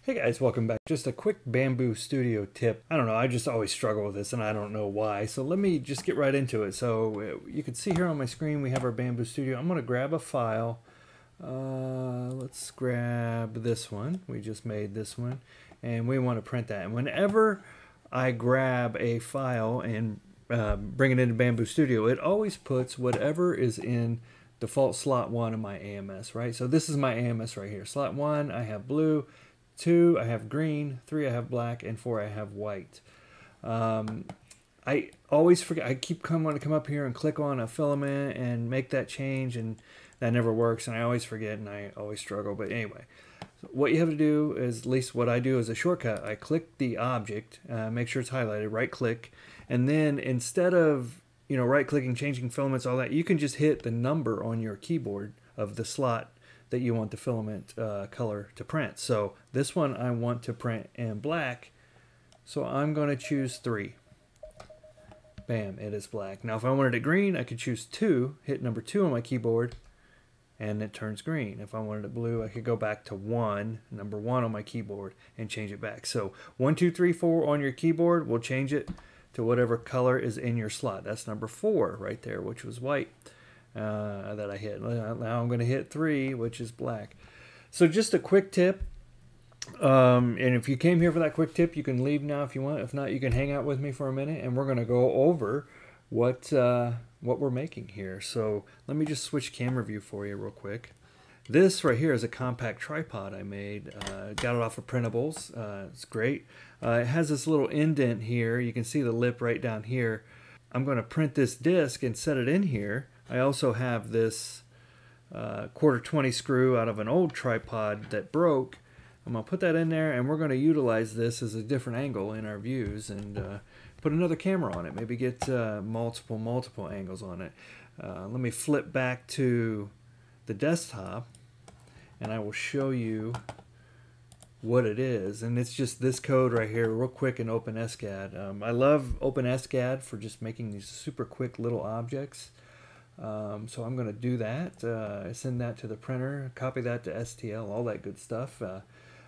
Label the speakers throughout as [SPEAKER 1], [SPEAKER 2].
[SPEAKER 1] Hey guys, welcome back. Just a quick Bambu Studio tip. I don't know, I just always struggle with this and I don't know why. So let me just get right into it. So you can see here on my screen we have our Bambu Studio. I'm going to grab a file. Let's grab this one. We just made this one and we want to print that. And whenever I grab a file and bring it into Bambu Studio, it always puts whatever is in default slot 1 of my AMS, right? So this is my AMS right here. Slot 1, I have blue. 2, I have green. 3, I have black. And 4, I have white. I always forget. I keep wanting to come up here and click on a filament and make that change, and that never works. And I always forget, and I always struggle. But anyway, so what you have to do is, at least what I do as a shortcut, I click the object, make sure it's highlighted, right click, and then instead of right clicking, changing filaments, all that, you can just hit the number on your keyboard of the slot that you want the filament color to print. So this one I want to print in black, so I'm going to choose 3. Bam, it is black. Now if I wanted it green, I could choose 2, hit number 2 on my keyboard, and it turns green. If I wanted it blue, I could go back to 1, number 1 on my keyboard, and change it back. So 1, 2, 3, 4 on your keyboard will change it to whatever color is in your slot. That's number 4 right there, which was white. That I hit. Now I'm going to hit 3, which is black. So just a quick tip. And if you came here for that quick tip, you can leave now if you want. If not, you can hang out with me for a minute, and we're going to go over what we're making here. So let me just switch camera view for you real quick. This right here is a compact tripod I made. Got it off of Printables. It's great. It has this little indent here. You can see the lip right down here. I'm going to print this disc and set it in here. I also have this 1/4-20 screw out of an old tripod that broke. I'm going to put that in there, and we're going to utilize this as a different angle in our views and put another camera on it. Maybe get multiple angles on it. Let me flip back to the desktop, and I will show you what it is. And it's just this code right here, real quick in OpenSCAD. I love OpenSCAD for just making these super quick little objects. So I'm going to do that, send that to the printer, copy that to STL, all that good stuff.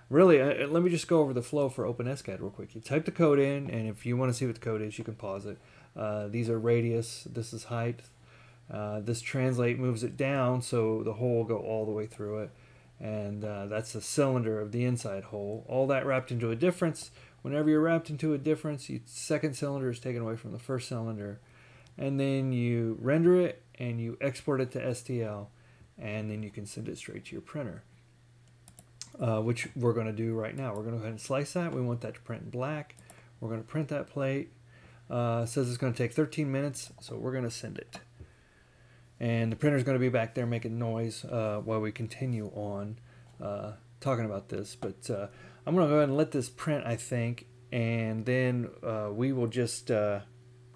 [SPEAKER 1] Really, let me just go over the flow for OpenSCAD real quick. You type the code in, and if you want to see what the code is, you can pause it. These are radius, this is height. This translate moves it down, so the hole will go all the way through it. And that's the cylinder of the inside hole. All that wrapped into a difference. Whenever you're wrapped into a difference, your second cylinder is taken away from the first cylinder. And then you render it and you export it to STL, and then you can send it straight to your printer, which we're going to do right now. We're going to go ahead and slice that. We want that to print in black. We're going to print that plate. It says it's going to take 13 minutes, so we're going to send it. And the printer's going to be back there making noise while we continue on talking about this. But I'm going to go ahead and let this print, I think, and then we will just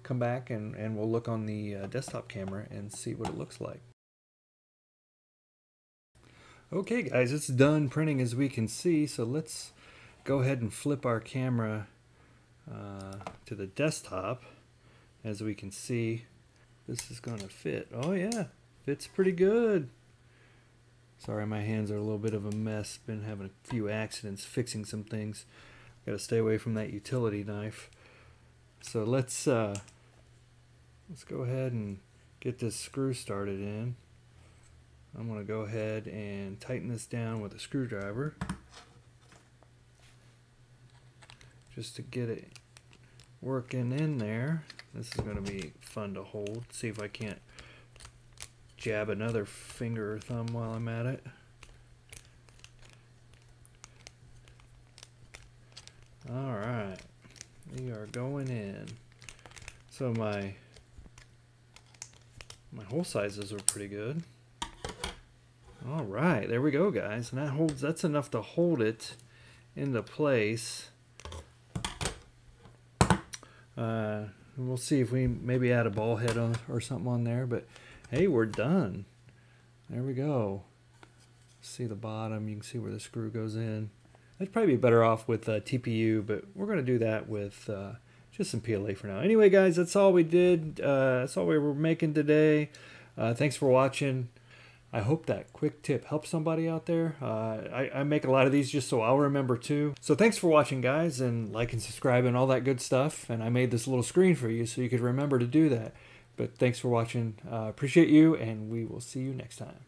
[SPEAKER 1] come back and we'll look on the desktop camera and see what it looks like. Okay guys, it's done printing as we can see, so let's go ahead and flip our camera to the desktop. As we can see, this is going to fit. Oh yeah, fits pretty good. Sorry, my hands are a little bit of a mess. Been having a few accidents fixing some things. Got to stay away from that utility knife. So let's go ahead and get this screw started in. I'm going to go ahead and tighten this down with a screwdriver just to get it working in there. This is going to be fun to hold. See if I can't jab another finger or thumb while I'm at it. Alright, we are going in. So my hole sizes are pretty good. All right, there we go, guys. And that's enough to hold it into place. We'll see if we maybe add a ball head on or something on there, but hey, we're done. There we go. See the bottom, you can see where the screw goes in. I'd probably be better off with TPU, but we're going to do that with just some PLA for now. Anyway, guys, that's all we did. That's all we were making today. Thanks for watching. I hope that quick tip helps somebody out there. I make a lot of these just so I'll remember too. So thanks for watching, guys, and like and subscribe and all that good stuff. And I made this little screen for you so you could remember to do that. But thanks for watching. Appreciate you, and we will see you next time.